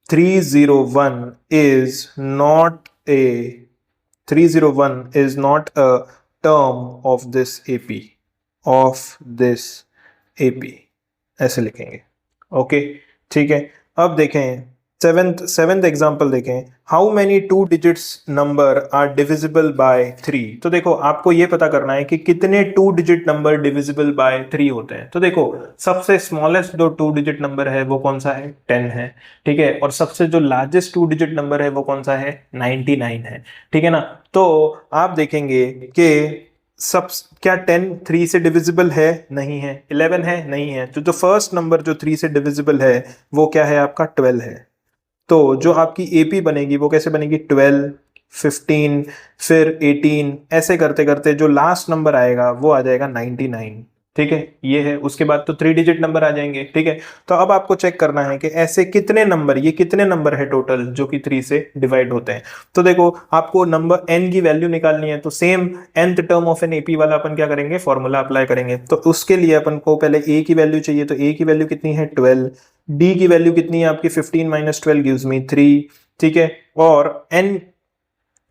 301 is not a 301 is not a term of this AP ऐसे लिखेंगे. ओके, ठीक है. अब देखें सेवेंथ एग्जांपल देखें. How many 2 digits number are divisible by 3. तो देखो आपको ये पता करना है कि कितने 2 डिजिट नंबर डिविजिबल बाय 3 होते हैं. तो देखो सबसे स्मॉलेस्ट जो 2 डिजिट नंबर है वो कौन सा है, 10 है, ठीक है. और सबसे जो लार्जेस्ट 2 डिजिट नंबर है वो कौन सा है, 99 है, ठीक है ना. तो आप देखेंगे कि सब क्या 10 3 से डिविजिबल है, नहीं है. 11 है, नहीं है. तो जो फर्स्ट नंबर जो 3 से डिविजिबल है वो क्या है आपका, 12 है. तो जो आपकी एपी बनेगी वो कैसे बनेगी, 12 15 फिर 18 ऐसे करते करते जो लास्ट नंबर आएगा वो आ जाएगा 99, ठीक है. ये है. उसके बाद तो 3 डिजिट नंबर आ जाएंगे, ठीक है. तो अब आपको चेक करना है कि ऐसे कितने नंबर, ये कितने नंबर है टोटल जो कि 3 से डिवाइड होते हैं. तो देखो आपको नंबर n की वैल्यू निकालनी है. तो same nth term of an AP वाला अपन क्या करेंगे, फॉर्मूला अप्लाई करेंगे. तो उसके लिए अपन को पहले a की वैल्यू चाहिए. तो a की वैल्यू कितनी है, 12. d की वैल्यू कितनी है आपकी, 15 माइनस 12 गिव्स मी 3, ठीक है. और n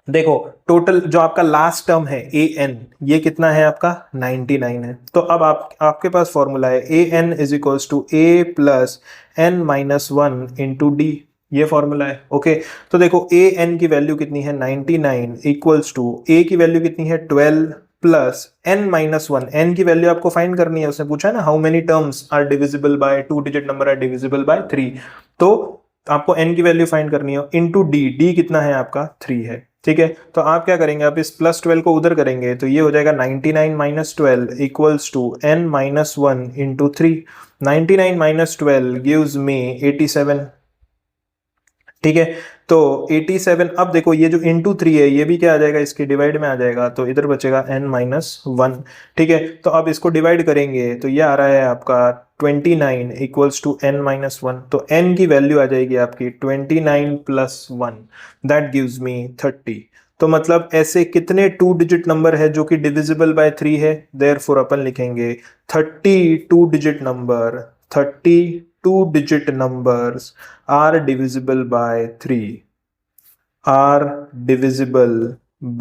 देखो टोटल जो आपका लास्ट टर्म है ए एन, ये कितना है आपका, 99 है. तो अब आपके पास फॉर्मूला है a n is equals to A plus N minus 1 into D. ये फॉर्मूला है. ओके, तो देखो ए एन की वैल्यू कितनी है, 99 इक्वल्स टू ए की वैल्यू कितनी है, 12 प्लस एन माइनस 1. एन की वैल्यू आपको फाइंड करनी है. उसने पूछा ना how many terms are divisible by 2 digit number are divisible by 3. तो आपको एन की वैल्यू फाइंड करनी है इंटू डी. डी कितना है आपका, 3 है, ठीक है. तो आप क्या करेंगे, आप इस प्लस 12 को उधर करेंगे तो ये हो जाएगा 99 minus 12 equals to N minus 1 into 3. 99 minus 12 gives me 87, ठीक है. तो 87. अब देखो ये जो इंटू 3 है ये भी क्या आ जाएगा, इसके डिवाइड में आ जाएगा. तो इधर बचेगा n माइनस 1, ठीक है. तो अब इसको डिवाइड करेंगे तो ये आ रहा है आपका 29 इक्वल्स टू n माइनस 1. तो n की वैल्यू आ जाएगी आपकी 29 प्लस 1, दैट गिव्स मी 30. तो मतलब ऐसे कितने 2 डिजिट नंबर है जो कि डिविजिबल बाय 3 है. देयरफॉर अपन लिखेंगे 32 digit number, 32 digit numbers are divisible by 3, are divisible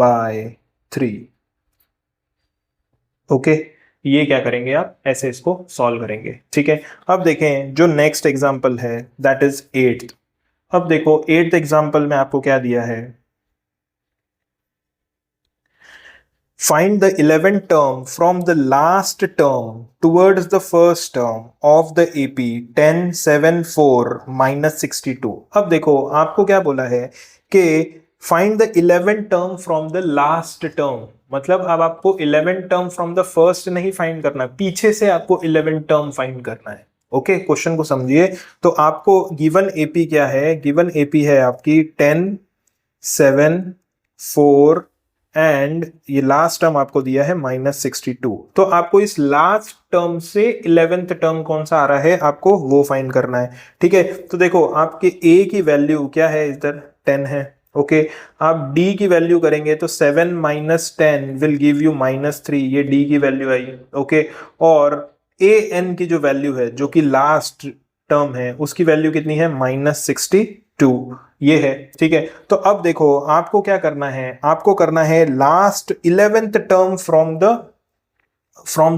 by 3. Okay, ये क्या करेंगे आप, ऐसे इसको सॉल्व करेंगे, ठीक है. अब देखें जो नेक्स्ट एग्जांपल है दैट इज 8th. अब देखो 8th एग्जांपल में आपको क्या दिया है, find the 11th term from the last term towards the first term of the AP 10 7 4 minus 62. अब देखो आपको क्या बोला है कि find the 11th term from the last term. मतलब अब आपको 11th term from the first नहीं फाइंड करना, पीछे से आपको 11th term फाइंड करना है. ओके, क्वेश्चन को समझिए. तो आपको गिवन एपी क्या है, गिवन एपी है आपकी 10 7 4 एंड ये लास्ट टर्म आपको दिया है -62. तो आपको इस लास्ट टर्म से 11th टर्म कौन सा आ रहा है आपको वो फाइंड करना है, ठीक है. तो देखो आपके a की वैल्यू क्या है, इधर 10 है. ओके, आप d की वैल्यू करेंगे तो 7 माइनस 10 विल गिव यू -3. ये d की वैल्यू आई. ओके, और a n की जो वैल्यू है जो कि लास्ट टर्म है उसकी वैल्यू कितनी है, -62. ये है, ठीक है. तो अब देखो आपको क्या करना है, आपको करना है last 11th term from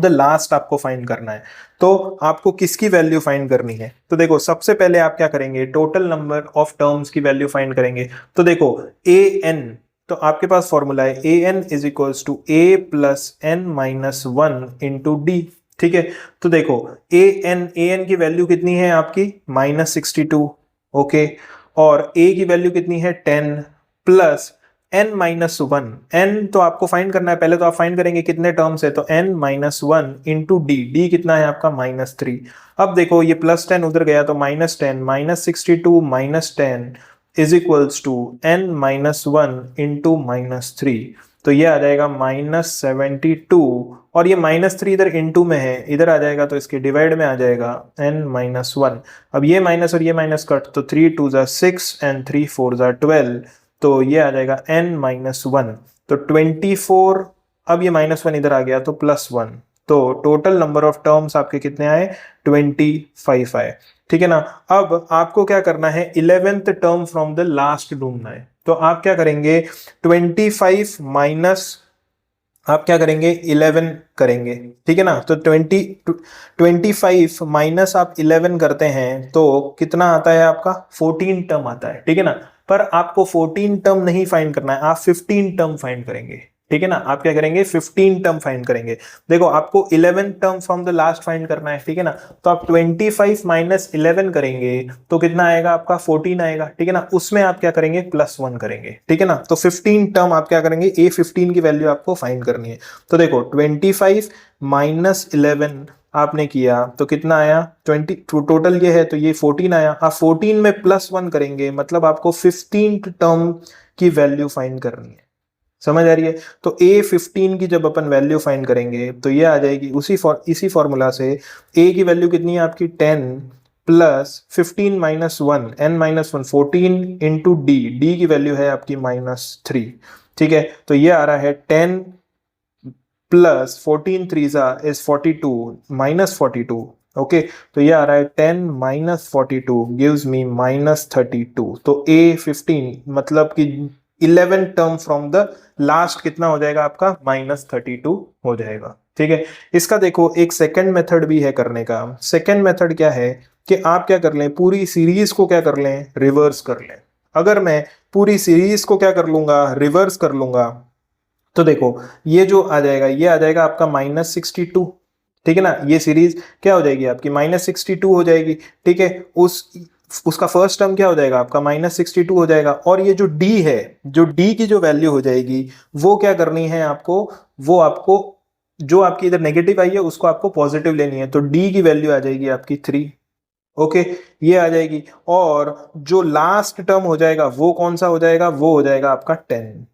the last आपको फाइंड करना है. तो आपको किसकी वैल्यू फाइंड करनी है, तो देखो सबसे पहले आप क्या करेंगे, टोटल नंबर ऑफ टर्म्स की वैल्यू फाइंड करेंगे. तो देखो ए एन, तो आपके पास फॉर्मूला है a n is equals to A plus N minus 1 into d, ठीक है. तो देखो ए एन की वैल्यू कितनी है आपकी, -62. ओके, और a की वैल्यू कितनी है 10 प्लस n माइनस 1. n तो आपको फाइंड करना है, पहले तो आप फाइंड करेंगे कितने टर्म्स है. तो n माइनस 1 इंटू डी कितना है आपका, -3. अब देखो ये +10 उधर गया तो -10 -62 -10 is equals to n minus 1 into -3. तो ये आ जाएगा -72 और ये -3 इधर इंटू में है, इधर आ जाएगा तो इसके डिवाइड में आ जाएगा n-1. अब ये माइनस और ये माइनस कट तो 3 2 6 एंड 3 4 12. तो ये आ जाएगा n-1. तो 24 अब ये -1 इधर आ गया तो +1, तो टोटल नंबर ऑफ टर्म्स आपके कितने आए, 25 आए, ठीक है ना। अब आपको क्या करना है, 11th term from the last ढूंढना है। तो आप क्या करेंगे, 25 माइनस आप क्या करेंगे, 11 करेंगे, ठीक है ना। तो 25 माइनस आप 11 करते हैं तो कितना आता है आपका, 14 टर्म आता है, ठीक है ना। पर आपको 14 टर्म नहीं फाइंड करना है, आप 15 टर्म फाइंड करेंगे, ठीक है ना। आप क्या करेंगे, 15 टर्म फाइंड करेंगे। देखो आपको 11 term from the last find करना है, ठीक है ना। तो आप 25 माइनस 11 करेंगे तो कितना आएगा आपका, 14 आएगा, ठीक है ना। उसमें आप क्या करेंगे, +1 करेंगे, ठीक है ना। तो 15 टर्म आप क्या करेंगे, A15 की वैल्यू आपको फाइंड करनी है। तो देखो 25 माइनस 11 आपने किया तो कितना आया, 20, टोटल ये है तो ये 14 आया। आप 14 में +1 करेंगे, मतलब आपको 15 टर्म की वैल्यू फाइंड करनी है, समझ आ रही है। तो A15 की जब अपन वैल्यू फाइंड करेंगे तो ये आ जाएगी इसी फॉर्मूला से। A की वैल्यू कितनी है आपकी, 10 plus 15 minus 1, n-1 14 into D की वैल्यू है आपकी -3, ठीक है। तो ये आ रहा है 10 प्लस 14 3 इज 42 -42, ओके। तो ये आ रहा है 10 माइनस 42 गिव्स मी -32। तो A15 मतलब कि 11 टर्म फ्रॉम द लास्ट कितना हो जाएगा आपका, -32 हो जाएगा, ठीक है। इसका देखो एक सेकंड मेथड भी है करने का। सेकंड मेथड क्या है कि आप क्या कर लें, पूरी सीरीज को क्या कर लें, रिवर्स कर लें। अगर मैं पूरी सीरीज को क्या कर लूंगा, रिवर्स कर लूंगा, तो देखो ये जो आ जाएगा, ये आ जाएगा आपका -62, ठीक है ना। ये सीरीज क्या हो जाएगी आपकी, -62 हो जाएगी, ठीक है। उसका फर्स्ट टर्म क्या हो जाएगा आपका, -62 हो जाएगा। और ये जो d है, जो d की जो वैल्यू हो जाएगी वो क्या करनी है आपको, वो आपको जो आपकी इधर नेगेटिव आई है उसको आपको पॉजिटिव लेनी है। तो d की वैल्यू आ जाएगी आपकी 3, ओके, ये आ जाएगी। और जो लास्ट टर्म हो जाएगा वो कौन सा हो जाएगा, वो हो जाएगा आपका 10।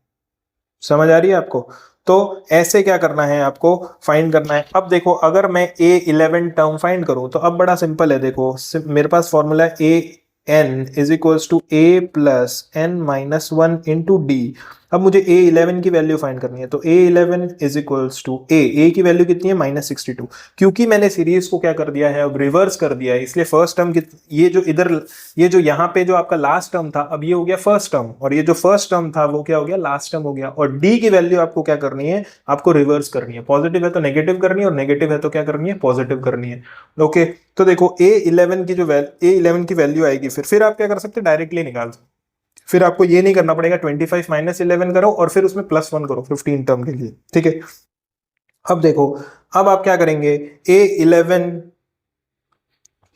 समझ आ रही है आपको। तो ऐसे क्या करना है आपको, फाइंड करना है। अब देखो अगर मैं A11 टर्म फाइंड करूं तो अब बड़ा सिंपल है। देखो मेरे पास फॉर्मूला है AN is equals to A plus n-1 into D. अब मुझे A11 की वैल्यू फाइंड करनी है। तो A11 is equals to A की वैल्यू कितनी है, -62। क्योंकि मैंने सीरीज को क्या कर दिया है, अब रिवर्स कर दिया है, इसलिए फर्स्ट टर्म ये जो इधर, ये जो यहाँ पे जो आपका लास्ट टर्म था, अब ये हो गया फर्स्ट टर्म, और ये जो फर्स्ट टर्म था वो क्या हो गया, लास्ट टर्म हो गया। और डी की वैल्यू आपको क्या करनी है, आपको रिवर्स करनी है। पॉजिटिव है तो नेगेटिव करनी है, और नेगेटिव है तो क्या करनी है, पॉजिटिव करनी है, ओके। तो देखो A11 की वैल्यू आएगी, फिर आप क्या कर सकते हैं, डायरेक्टली निकाल सकते। फिर आपको ये नहीं करना पड़ेगा, 25 माइनस 11 करो और फिर उसमें +1 करो 15 टर्म के लिए, ठीक है। अब देखो, अब आप क्या करेंगे, A11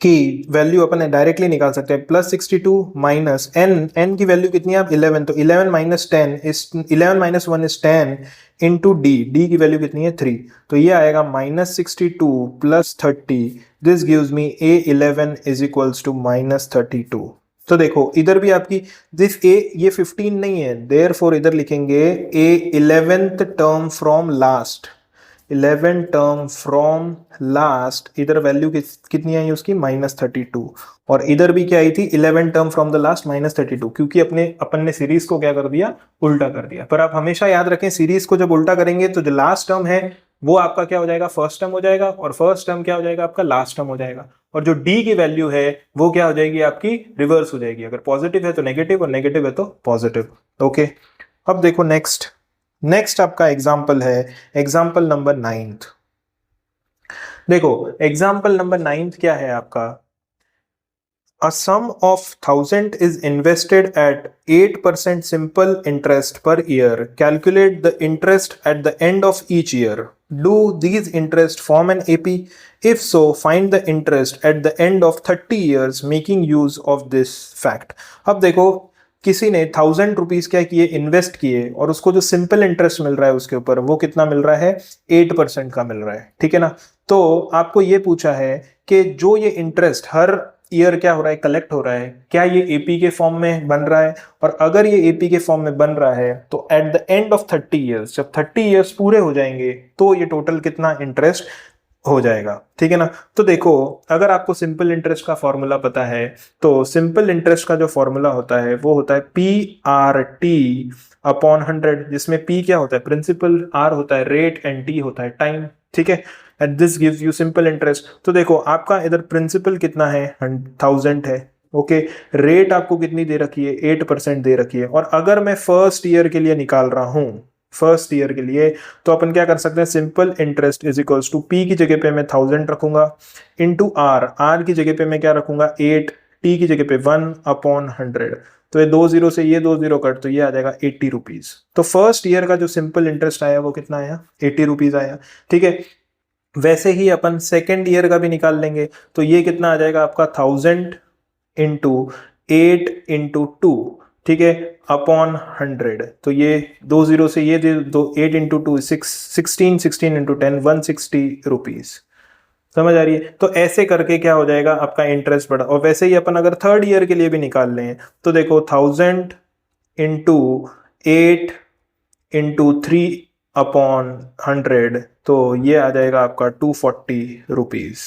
की वैल्यू अपन डायरेक्टली निकाल सकते हैं। +62 माइनस n की वैल्यू कितनी है, आप 11, तो 11 minus 10 is 11 minus 1 is 10 into D की वैल्यू कितनी है, 3। तो ये आएगा -62 plus 30, this gives me A11 is equals to -32। तो देखो इधर भी आपकी दिस ये 15 नहीं है, देयरफॉर इधर लिखेंगे A11th term from last, 11 term from last. इधर वैल्यू कितनी आई उसकी, -32। और इधर भी क्या आई थी, 11 टर्म फ्रॉम द लास्ट -32, क्योंकि अपन ने सीरीज को क्या कर दिया, उल्टा कर दिया। पर आप हमेशा याद रखें, सीरीज को जब उल्टा करेंगे तो जो लास्ट टर्म है वो आपका क्या हो जाएगा, फर्स्ट टर्म हो जाएगा, और फर्स्ट टर्म क्या हो जाएगा आपका, लास्ट टर्म हो जाएगा। और जो डी की वैल्यू है वो क्या हो जाएगी आपकी, रिवर्स हो जाएगी। अगर पॉजिटिव है तो नेगेटिव, और नेगेटिव है तो पॉजिटिव, ओके। अब देखो नेक्स्ट आपका एग्जाम्पल है, एग्जाम्पल नंबर 9। देखो एग्जाम्पल नंबर 9 क्या है आपका, A sum of 1000 is invested at 8% simple interest per year. Calculate the interest at the end of each year. Do these interest form an AP? If so, find the interest at the end of 30 years making use of this fact. अब देखो किसी ने 1000 rupees क्या किए, invest किए, और उसको जो सिंपल इंटरेस्ट मिल रहा है उसके ऊपर वो कितना मिल रहा है, 8% का मिल रहा है, ठीक है ना। तो आपको ये पूछा है कि जो ये इंटरेस्ट हर ईयर क्या हो रहा है, कलेक्ट हो रहा है, क्या ये एपी के फॉर्म में बन रहा है। और अगर ये एपी के फॉर्म में बन रहा है तो at the end of 30 years, जब 30 ईयर्स पूरे हो जाएंगे तो ये टोटल कितना इंटरेस्ट हो जाएगा, ठीक है ना। तो देखो, अगर आपको सिंपल इंटरेस्ट का फॉर्मूला पता है तो सिंपल इंटरेस्ट का जो फॉर्मूला होता है वो होता है PRT अपॉन 100, जिसमें P क्या होता है, प्रिंसिपल, R होता है रेट एंड T होता है टाइम, ठीक है। And this gives you simple interest. तो देखो आपका इधर प्रिंसिपल कितना है, 1000 है, ओके। रेट आपको कितनी दे रखी है, 8% दे रखी है। और अगर मैं फर्स्ट ईयर के लिए निकाल रहा हूं, फर्स्ट ईयर के लिए, तो अपन क्या कर सकते हैं, simple interest is equals to P की जगह पे मैं 1000 रखूंगा इनटू आर, आर की जगह पे मैं क्या रखूंगा 8, टी की जगह पे 1 अपॉन 100। तो ये 2 जीरो से ये 2 जीरो कट, तो ये आ जाएगा 80 रुपीज। तो फर्स्ट ईयर का जो सिंपल इंटरेस्ट आया वो कितना आया, 80 रुपीज आया, ठीक है। वैसे ही अपन सेकेंड ईयर का भी निकाल लेंगे, तो ये कितना आ जाएगा आपका 1000 इंटू 8 इंटू 2, ठीक है, अपॉन 100। तो ये 2 जीरो से ये दो, 8 इंटू 2 16, 16 इंटू 10 160 रुपीज। समझ आ रही है। तो ऐसे करके क्या हो जाएगा आपका इंटरेस्ट बढ़ा। और वैसे ही अपन अगर थर्ड ईयर के लिए भी निकाल लें तो देखो 1000 इंटू 8 इंटू 3 अपॉन 100, तो ये आ जाएगा आपका 240 रुपीज,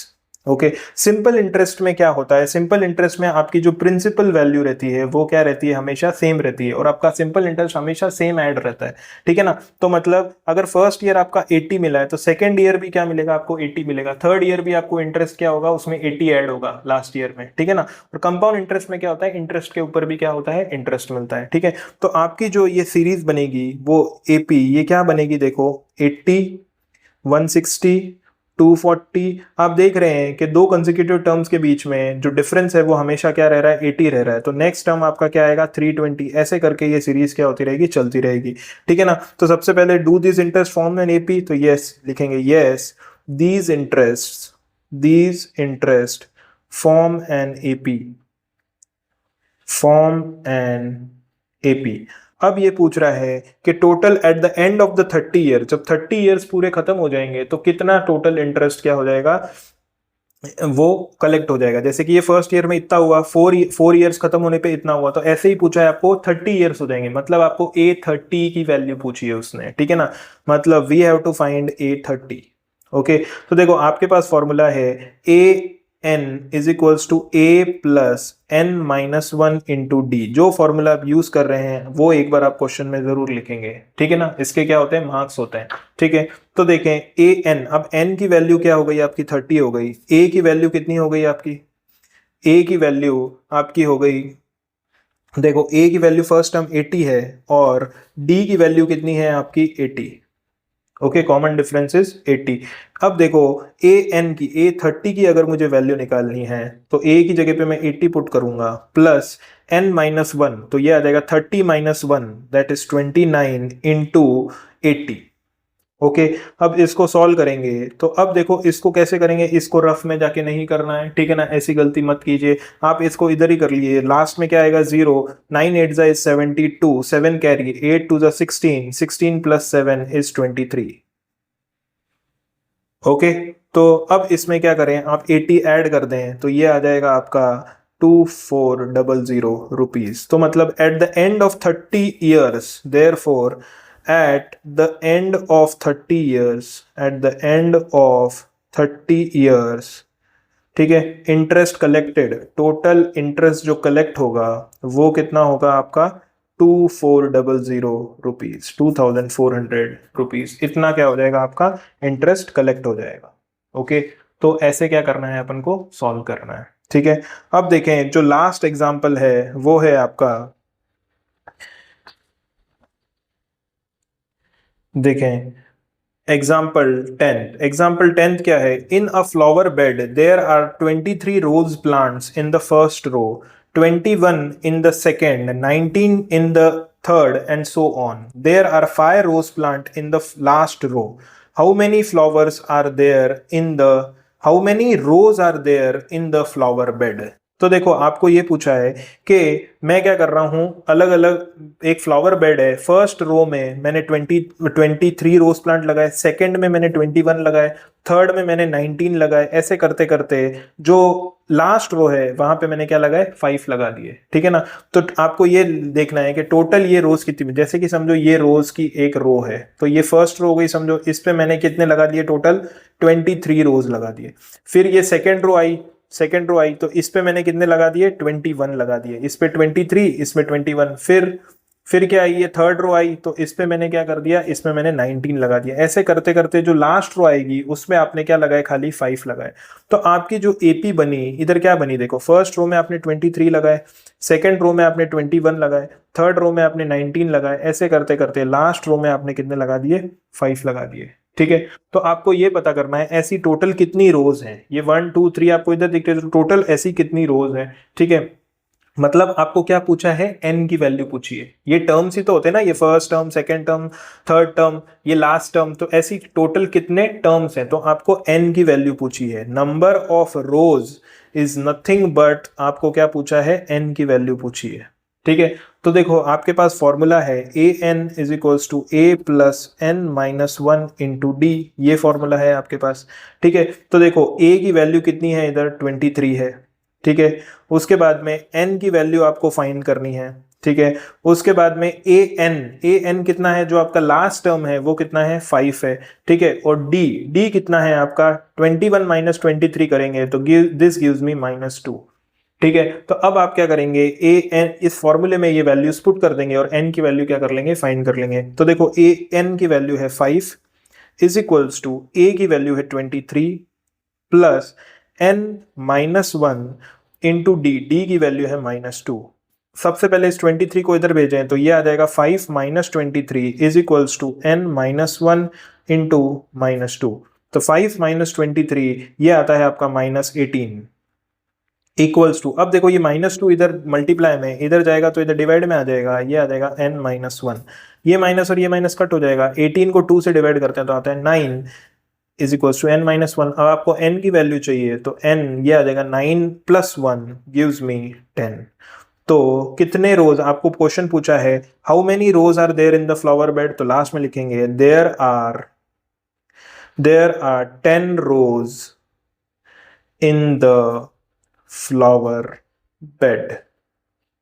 ओके। सिंपल इंटरेस्ट में क्या होता है, सिंपल इंटरेस्ट में आपकी जो प्रिंसिपल वैल्यू रहती है वो क्या रहती है, हमेशा सेम रहती है, और आपका सिंपल इंटरेस्ट हमेशा सेम ऐड रहता है, ठीक है ना। तो मतलब अगर फर्स्ट ईयर आपका 80 मिला है तो सेकंड ईयर भी क्या मिलेगा आपको, 80 मिलेगा। थर्ड ईयर भी आपको इंटरेस्ट क्या होगा, उसमें 80 ऐड होगा लास्ट ईयर में, ठीक है ना। और कंपाउंड इंटरेस्ट में क्या होता है, इंटरेस्ट के ऊपर भी क्या होता है, इंटरेस्ट मिलता है, ठीक है। तो आपकी जो ये सीरीज बनेगी वो एपी, ये क्या बनेगी देखो, 80, 160, 240। आप देख रहे हैं कि दो कंसेक्यूटिव टर्म्स के बीच में जो डिफरेंस है वो हमेशा क्या रह रहा है, 80 रह रहा है। तो नेक्स्ट टर्म आपका क्या आएगा, 320। ऐसे करके ये सीरीज क्या होती रहेगी, चलती रहेगी, ठीक है ना। तो सबसे पहले do this interest form an AP, तो यस लिखेंगे, yes these interest form an AP, form an AP. अब ये पूछ रहा है कि total at the end of the 30 year, जब 30 ईयर्स पूरे खत्म हो जाएंगे तो कितना टोटल इंटरेस्ट क्या हो जाएगा, वो कलेक्ट हो जाएगा। जैसे कि ये फर्स्ट ईयर में इतना हुआ, 4 ईयर्स खत्म होने पे इतना हुआ, तो ऐसे ही पूछा है आपको 30 ईयर्स हो जाएंगे, मतलब आपको A30 की वैल्यू पूछी है उसने, ठीक है ना। मतलब we have to find A30, okay. तो देखो आपके पास फॉर्मूला है AN is equals to A plus N minus 1 into D. जो फॉर्मूला आप यूज कर रहे हैं वो एक बार आप क्वेश्चन में जरूर लिखेंगे, ठीक है ना। इसके क्या होते हैं, मार्क्स होते हैं, ठीक है। तो देखें AN, अब N की वैल्यू क्या हो गई आपकी, 30 हो गई। A की वैल्यू कितनी हो गई आपकी, A की वैल्यू आपकी हो गई, देखो A की वैल्यू फर्स्ट टर्म 80 है और D की वैल्यू कितनी है आपकी 80, ओके। Common difference is 80। अब देखो AN की, A30 की अगर मुझे वैल्यू निकालनी है तो A की जगह पे मैं 80 पुट करूंगा प्लस N माइनस 1, तो ये आ जाएगा 30 minus 1 that is 29 into 80, okay. अब इसको सॉल्व करेंगे तो अब देखो इसको कैसे करेंगे, इसको रफ में जाके नहीं करना है, ठीक है ना, ऐसी गलती मत कीजिए। आप इसको इधर ही कर लिए, लास्ट में क्या आएगा 0, 9 8 जा इज 72, 7 कैरी, 8 2 जा 16, 16 प्लस 7 इज 23, ओके। तो अब इसमें क्या करें, आप 80 ऐड कर दें तो ये आ जाएगा आपका 2400 रुपीज। तो मतलब at the end of 30 years, therefore at the end of 30 years, at the end of 30 years, ठीक है, इंटरेस्ट कलेक्टेड, टोटल इंटरेस्ट जो कलेक्ट होगा वो कितना होगा आपका 2400 रुपीज, 2400 रुपीज। इतना क्या हो जाएगा आपका इंटरेस्ट कलेक्ट हो जाएगा, ओके। तो ऐसे क्या करना है अपन को, सॉल्व करना है, ठीक है। अब देखें जो लास्ट एग्जांपल है वो है आपका, देखें एग्जाम्पल टेंथ क्या है, in a flower bed there are 23 rose plants in the first row, 21 in the second, 19 in the third, and so on. There are 5 rose plant in the last row. How many flowers are there in the, how many rows are there in the flower bed? तो देखो आपको ये पूछा है कि मैं क्या कर रहा हूं, अलग अलग एक फ्लावर बेड है, फर्स्ट रो में मैंने 23 रोज प्लांट लगाए, सेकंड में मैंने 21 लगाए, थर्ड में मैंने 19 लगाए, ऐसे करते करते जो लास्ट रो है वहां पे मैंने क्या लगाए, 5 लगा दिए, ठीक है ना। तो आपको ये देखना है कि टोटल ये रोज कितनी, जैसे कि समझो ये रोज की एक रो है, तो ये फर्स्ट रो हो गई समझो, इस पे मैंने कितने लगा दिए, टोटल 23 रोज लगा दिए। फिर ये सेकेंड रो आई तो इस पे मैंने कितने लगा दिए, 21 लगा दिए, इस पे 23, इसमें 21। फिर क्या आई, ये थर्ड रो आई तो इस पे मैंने क्या कर दिया, इसमें मैंने 19 लगा दिया। ऐसे करते करते जो लास्ट रो आएगी उसमें आपने क्या लगाए, खाली 5 लगाए। तो आपकी जो एपी बनी इधर क्या बनी, देखो फर्स्ट रो में आपने 23 लगाए, सेकेंड रो में आपने 21 लगाए, थर्ड रो में आपने 19 लगाए, ऐसे करते करते लास्ट रो में आपने कितने लगा दिए, 5 लगा दिए, ठीक है। तो आपको ये पता करना है ऐसी टोटल कितनी रोज हैं, ये 1 2 3 आपको इधर दिख रही है, तो टोटल ऐसी कितनी रोज है, ठीक है। मतलब आपको क्या पूछा है, n की वैल्यू पूछी है। ये टर्म्स ही तो होते हैं ना, ये first term, second term, third term, ये लास्ट टर्म, तो ऐसी टोटल कितने टर्म्स हैं, तो आपको n की वैल्यू पूछी है। Number of rose is nothing but आपको क्या पूछा है, n की वैल्यू पूछी है, ठीक है। तो देखो आपके पास फॉर्मूला है a n is equals to A plus N minus 1 into D, ये फॉर्मूला है आपके पास, ठीक है। तो देखो a की वैल्यू कितनी है, इधर 23 है, ठीक है। उसके बाद में n की वैल्यू आपको फाइंड करनी है, ठीक है। उसके बाद में ए एन कितना है, जो आपका लास्ट टर्म है वो कितना है, 5 है, ठीक है। और डी कितना है आपका, 21 माइनस 23 करेंगे तो दिस गिव्स मी -2, ठीक है। तो अब आप क्या करेंगे, ए एन इस फॉर्मूले में ये वैल्यूज पुट कर देंगे और एन की वैल्यू क्या कर लेंगे, फाइंड कर लेंगे। तो देखो ए एन की वैल्यू है 5 इज इक्वल्स टू ए की वैल्यू है 23 plus N minus 1 into D की वैल्यू है -2। सबसे पहले इस 23 को इधर भेजें तो ये आ जाएगा 5 minus 23 is equals to N minus 1 into -2। तो 5 माइनस 23 ये आता है आपका -18 इक्वल्स टू, अब देखो ये -2 इधर मल्टीप्लाई में इधर जाएगा तो इधर डिवाइड में आ जाएगा, ये आ जाएगा n माइनस 1, ये माइनस और ये माइनस कट हो जाएगा, 18 को 2 से डिवाइड करते हैं तो आता है 9 is equals to n minus 1। अब आपको n की वैल्यू चाहिए तो n ये आ जाएगा 9 प्लस 1 गिव्स मी 10। तो कितने रोज, आपको क्वेश्चन पूछा है how many rose are there in the flower bed, तो लास्ट में लिखेंगे there are 10 rose in the flower bed,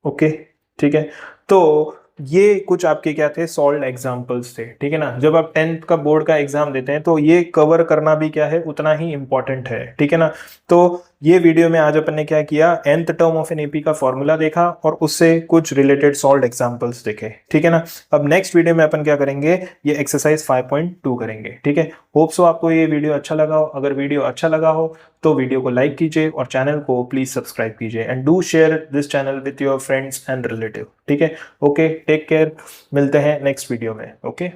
okay, ठीक है। तो ये कुछ आपके क्या थे, सॉल्व एग्जांपल्स थे, ठीक है ना। जब आप 10th का बोर्ड का एग्जाम देते हैं तो ये कवर करना भी क्या है, उतना ही इंपॉर्टेंट है, ठीक है ना। तो ये वीडियो में आज अपन ने क्या किया, nth term of an AP का फॉर्मूला देखा और उससे कुछ रिलेटेड सॉल्व एग्जांपल्स देखे, ठीक है ना। अब नेक्स्ट वीडियो में अपन क्या करेंगे, ये एक्सरसाइज 5.2 करेंगे, ठीक है। होप सो आपको ये वीडियो अच्छा लगा हो। अगर वीडियो अच्छा लगा हो तो वीडियो को लाइक कीजिए और चैनल को प्लीज सब्सक्राइब कीजिए and do share this channel with your friends and relative, ठीक है। ओके, टेक केयर, मिलते हैं नेक्स्ट वीडियो में, ओके।